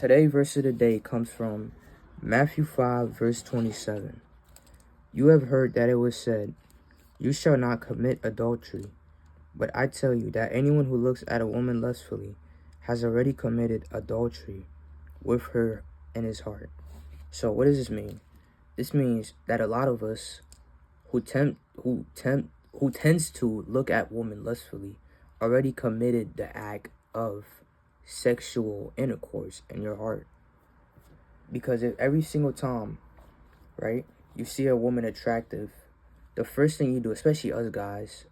Today's verse of the day comes from Matthew 5, verse 27. You have heard that it was said, you shall not commit adultery. But I tell you that anyone who looks at a woman lustfully has already committed adultery with her in his heart. So what does this mean? This means that a lot of us who tends to look at women lustfully already committed the act of sexual intercourse in your heart. Because if every single time, right, you see a woman attractive, the first thing you do, especially us guys,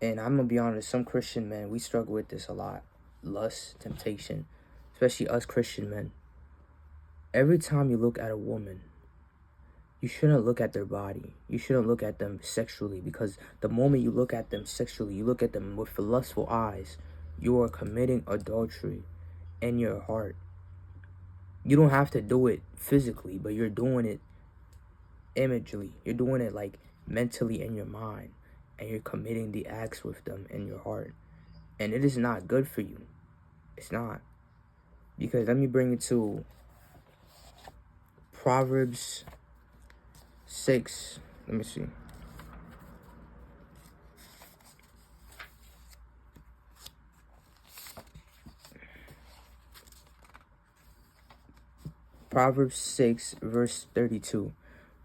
and I'm gonna be honest, some Christian men, we struggle with this a lot. Lust, temptation, especially us Christian men. Every time you look at a woman, you shouldn't look at their body. You shouldn't look at them sexually, because the moment you look at them sexually, you look at them with lustful eyes, you are committing adultery in your heart. You don't have to do it physically, but you're doing it imagely. You're doing it like mentally in your mind, and you're committing the acts with them in your heart. And it is not good for you. It's not. Because let me bring it to Proverbs 6. Let me see. Proverbs 6, verse 32.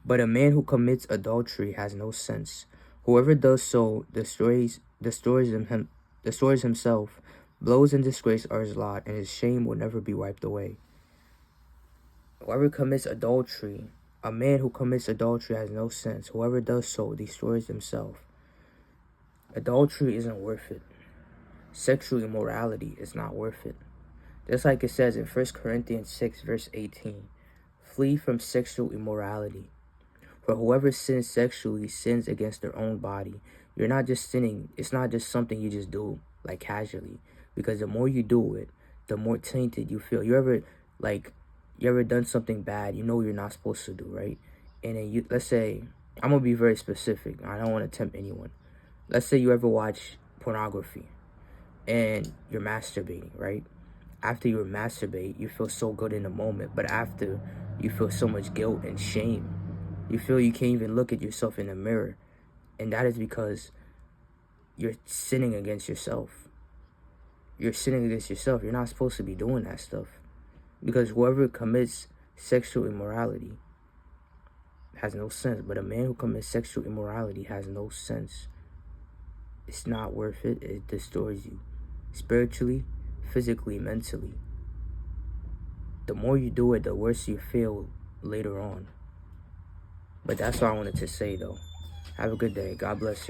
But a man who commits adultery has no sense. Whoever does so destroys himself. Blows and disgrace are his lot, and his shame will never be wiped away. Whoever commits adultery, a man who commits adultery has no sense. Whoever does so destroys himself. Adultery isn't worth it. Sexual immorality is not worth it. Just like it says in 1 Corinthians 6, verse 18, flee from sexual immorality. For whoever sins sexually sins against their own body. You're not just sinning. It's not just something you just do, like casually. Because the more you do it, the more tainted you feel. You ever done something bad you know you're not supposed to do, right? And then let's say, I'm going to be very specific. I don't want to tempt anyone. Let's say you ever watch pornography and you're masturbating, right? After you masturbate, you feel so good in the moment, but after, you feel so much guilt and shame. You feel you can't even look at yourself in the mirror, and that is because you're sinning against yourself. You're sinning against yourself. You're not supposed to be doing that stuff, because whoever commits sexual immorality has no sense. But a man who commits sexual immorality has no sense. It's not worth it. It destroys you spiritually, physically, mentally. The more you do it, the worse you feel later on. But that's what I wanted to say, though. Have a good day. God bless you.